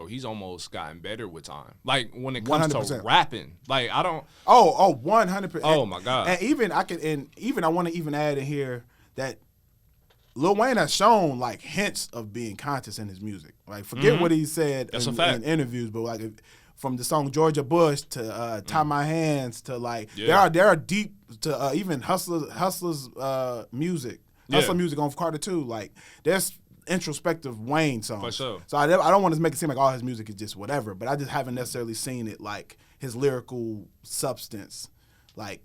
he's almost gotten better with time. Like when it comes 100%. To rapping, like I don't. 100%. Oh my God. And even I want to even add in here that Lil Wayne has shown like hints of being conscious in his music. Like forget what he said in interviews, but like from the song Georgia Bush to Tie My Hands to like there are deep to even Hustler's music. Hustler music on Carter 2. Like there's introspective Wayne songs. For sure. So I don't want to make it seem like all his music is just whatever, but I just haven't necessarily seen it like his lyrical substance. Like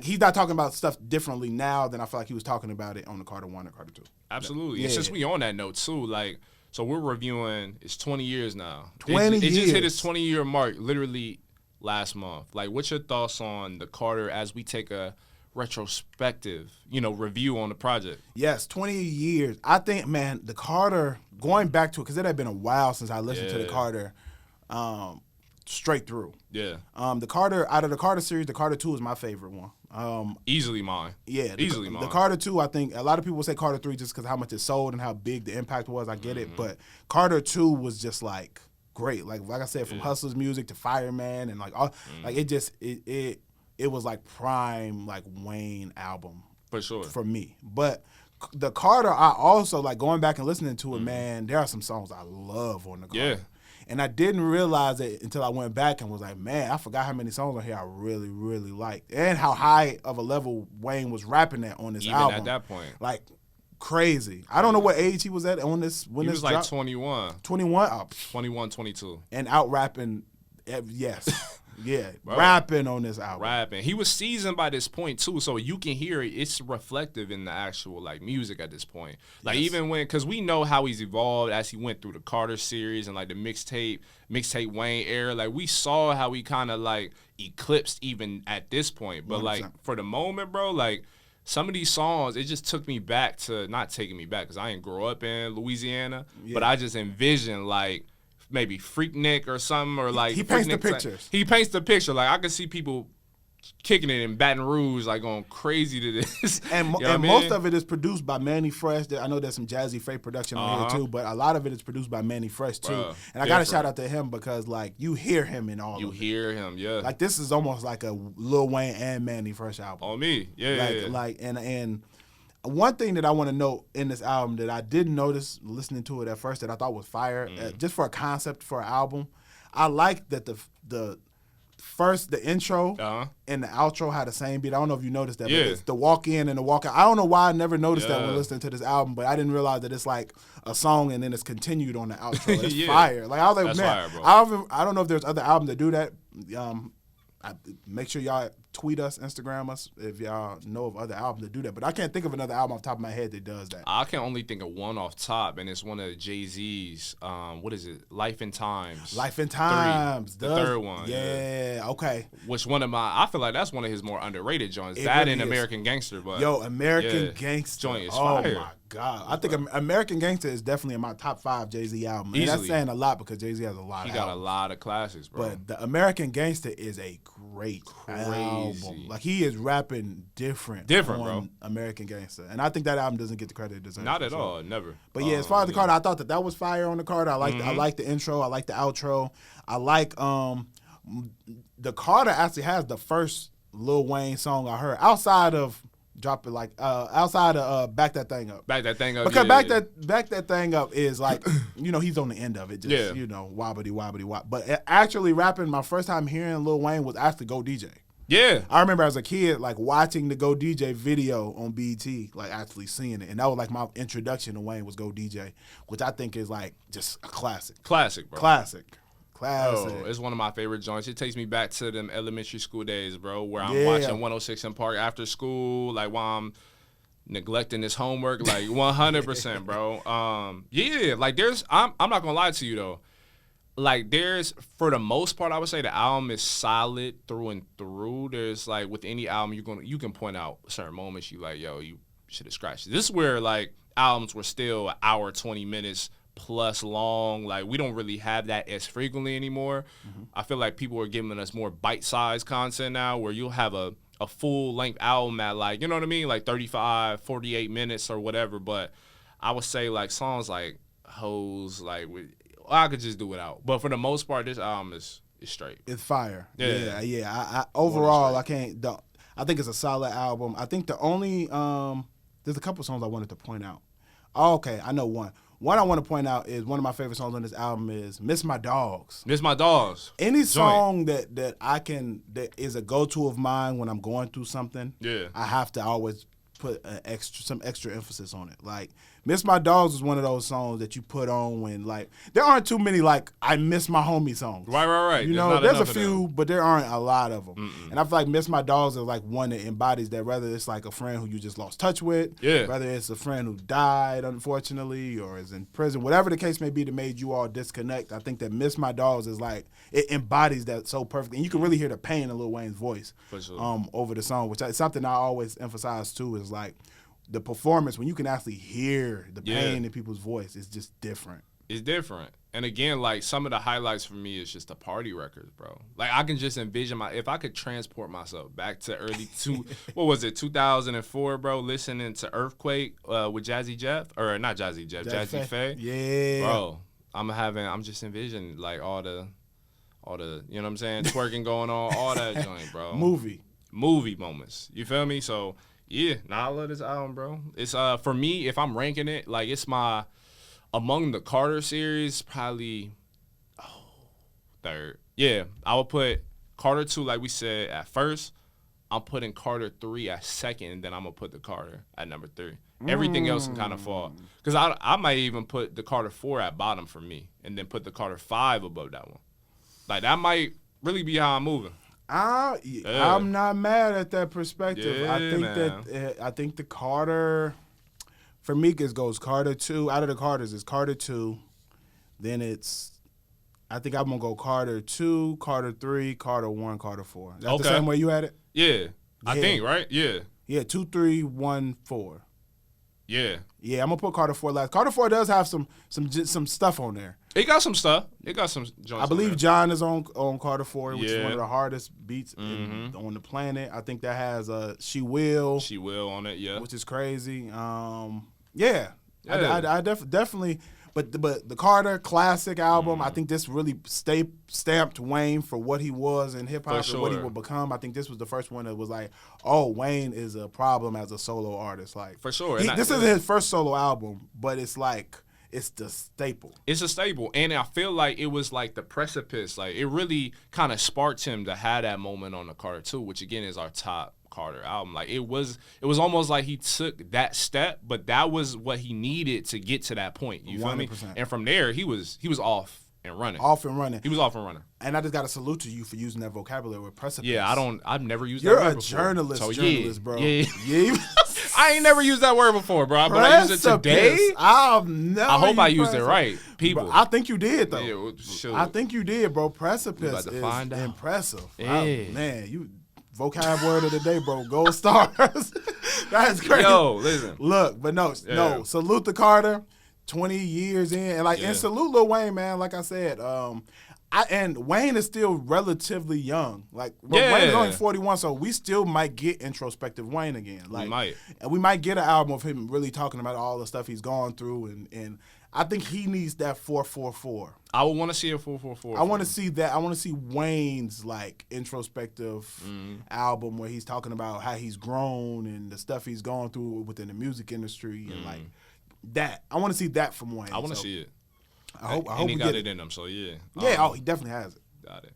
he's not talking about stuff differently now than I feel like he was talking about it on the Carter 1 or Carter 2. Absolutely. Yeah. And since we on that note too, like so we're reviewing, it's 20 years now. 20 years. It just hit its 20-year mark literally last month. Like, what's your thoughts on the Carter as we take a retrospective, review on the project? Yes, 20 years. I think, man, the Carter, going back to it, because it had been a while since I listened to the Carter straight through. Yeah. The Carter, out of the Carter series, the Carter 2 is my favorite one. Easily mine. Yeah. Easily mine. The Carter 2, I think, a lot of people say Carter 3 just because how much it sold and how big the impact was. I get it. But Carter 2 was just like great. Like I said, from Hustler's music to Fireman and like all, like it just, it was like prime like Wayne album. For sure. For me. But the Carter, I also like going back and listening to it, man, there are some songs I love on the Carter. Yeah. And I didn't realize it until I went back and was like, man, I forgot how many songs on here I really, really liked. And how high of a level Wayne was rapping at on this album. Even at that point. Like, crazy. I don't know what age he was at on this when this dropped. He was like 21. 21? Oh, 21, 22. And out rapping, yes. Yeah, bro, rapping on this album. Rapping. He was seasoned by this point, too, so you can hear it. It's reflective in the actual, like, music at this point. Like, even when, because we know how he's evolved as he went through the Carter series and, like, the mixtape Wayne era. Like, we saw how he kind of, like, eclipsed even at this point. But, 100%. Like, for the moment, bro, like, some of these songs, it just took me back to, not taking me back because I didn't grow up in Louisiana, but I just envisioned, like, maybe Freaknik or something, or like he paints the pictures. He paints the picture. Like I can see people kicking it in Baton Rouge, like going crazy to this. And most of it is produced by Manny Fresh. I know there's some Jazzy Faye production on here too, but a lot of it is produced by Manny Fresh too. Bruh, and I got to shout out to him because like you hear him in all. You of hear it. him, yeah. Like this is almost like a Lil Wayne and Manny Fresh album. On me, yeah. Like and. One thing that I want to note in this album that I didn't notice listening to it at first that I thought was fire, just for a concept for an album, I like that the intro and the outro had the same beat. I don't know if you noticed that, but it's the walk in and the walk out. I don't know why I never noticed that when listening to this album, but I didn't realize that it's like a song and then it's continued on the outro. It's fire. Like I was like, man, fire, I don't know if there's other albums that do that. Make sure y'all tweet us, Instagram us if y'all know of other albums that do that. But I can't think of another album off the top of my head that does that. I can only think of one off top, and it's one of Jay-Z's. What is it? Life and Times. Life and Times. The third one. Yeah, okay. Which I feel like that's one of his more underrated joints. That really and American Gangster. But American Gangster. Joint is fire. Oh, my God. I think American Gangster is definitely in my top 5 Jay-Z albums. And that's saying a lot because Jay-Z has a lot of albums. He got a lot of classics, bro. But the American Gangster is a great album. Like, he is rapping different on bro. American Gangster. And I think that album doesn't get the credit it deserves. Not at all. Never. But, yeah, as far as the Carter, I thought that was fire on the Carter. I like the intro. I like the outro. I like the Carter actually has the first Lil Wayne song I heard outside of Drop It Like outside of Back That Thing Up. Back That Thing Up. Because Back That Thing Up is like, he's on the end of it. Just, wobbity, wobbity, wop. But actually rapping, my first time hearing Lil Wayne was actually Go DJ. Yeah. I remember as a kid, like, watching the Go DJ video on BET, like, actually seeing it. And that was, like, my introduction to Wayne was Go DJ, which I think is, like, just a classic. Classic, bro. Classic. Oh, it's one of my favorite joints. It takes me back to them elementary school days, bro, where I'm watching 106 in Park after school, like while I'm neglecting this homework, like 100%, bro. Like I'm not gonna lie to you though. Like for the most part, I would say the album is solid through and through. There's like with any album, you can point out certain moments you like, yo, you should have scratched it. This is where like albums were still an hour, 20 minutes plus long. Like we don't really have that as frequently anymore. I feel like people are giving us more bite-sized content now where you'll have a full-length album at like, you know what I mean, like 35, 48 minutes or whatever. But I would say like songs like Hoes, like I could just do without. But for the most part, this album is straight. It's fire. Yeah. I overall, I think it's a solid album. I think the only there's a couple songs I wanted to point out. Oh, okay, I know one. One I want to point out is one of my favorite songs on this album is "Miss My Dogs." Miss My Dogs. Any song that is a go-to of mine when I'm going through something, I have to always put some extra emphasis on it. Like "Miss My Dogs" is one of those songs that you put on when like there aren't too many like I miss my homie songs. Right. You know, there's a few, but there aren't a lot of them. And I feel like "Miss My Dogs" is like one that embodies that. Whether it's like a friend who you just lost touch with, whether it's a friend who died unfortunately or is in prison, whatever the case may be that made you all disconnect. I think that "Miss My Dogs" is like it embodies that so perfectly, and you can really hear the pain in Lil Wayne's voice over the song, which is something I always emphasize too. Is like the performance when you can actually hear the pain in people's voice is just different. It's different. And again, like some of the highlights for me is just the party records, bro. Like I can just envision if I could transport myself back to early 2004, bro, listening to Earthquake with Jazzy Jeff, or not Jazzy Jeff, Jazzy Faye. Yeah. Bro, I'm just envisioning like all the, you know what I'm saying, twerking going on, all that joint, bro. Movie moments. You feel me? So yeah, I love this album, bro. It's for me, if I'm ranking it, like it's my among the Carter series, probably third. Yeah, I would put Carter 2, like we said, at first. I'm putting Carter 3 at second, and then I'm gonna put the Carter at number 3. Everything else can kind of fall, because I might even put the Carter 4 at bottom for me, and then put the Carter 5 above that one. Like that might really be how I'm moving. I'm not mad at that perspective. Yeah, I think the Carter, for me, it goes Carter 2. Out of the Carters, it's Carter 2. Then I think I'm going to go Carter 2, Carter 3, Carter 1, Carter 4. That's the same way you had it? Yeah. I think, right? Yeah. Yeah, 2, 3, 1, 4. Yeah. Yeah, I'm going to put Carter 4 last. Carter 4 does have some stuff on there. It got some stuff. It got some joints. I believe John is on Carter 4, which is one of the hardest beats on the planet. I think that has She Will. She Will on it, yeah. Which is crazy. I definitely. But the Carter classic album, I think this really stamped Wayne for what he was in hip hop and what he would become. I think this was the first one that was like, oh, Wayne is a problem as a solo artist. Like for sure. This isn't his first solo album, but it's like it's the staple. It's a staple, and I feel like it was like the precipice. Like it really kind of sparked him to have that moment on the Carter 2, which again is our top Carter album. Like it was almost like he took that step, but that was what he needed to get to that point. You 100%. Feel me? And from there, he was off and running. He was off and running. And I just got to salute to you for using that vocabulary with precipice. Yeah, I've never used You're that word a before. journalist, bro. Yeah. Yeah. I ain't never used that word before, bro. But I used it today. I hope I used it right, people. Bro, I think you did, though. Yeah, well, I think you did, bro. Precipice is impressive. Yeah. Man, you vocab word of the day, bro. Gold stars. That's crazy. Yo, listen. Look, but no. Salute to Carter. 20 years in, and salute Lil Wayne, man. Like I said, and Wayne is still relatively young. Like Wayne is only 41, so we still might get introspective Wayne again. Like we might get an album of him really talking about all the stuff he's gone through, and I think he needs that 444. I would want to see a 444. I want to see that. I want to see Wayne's like introspective album where he's talking about how he's grown and the stuff he's gone through within the music industry and like that. I want to see that from Wayne. I want to see it. I hope he we got get it in him. So yeah. Yeah. He definitely has it. Got it.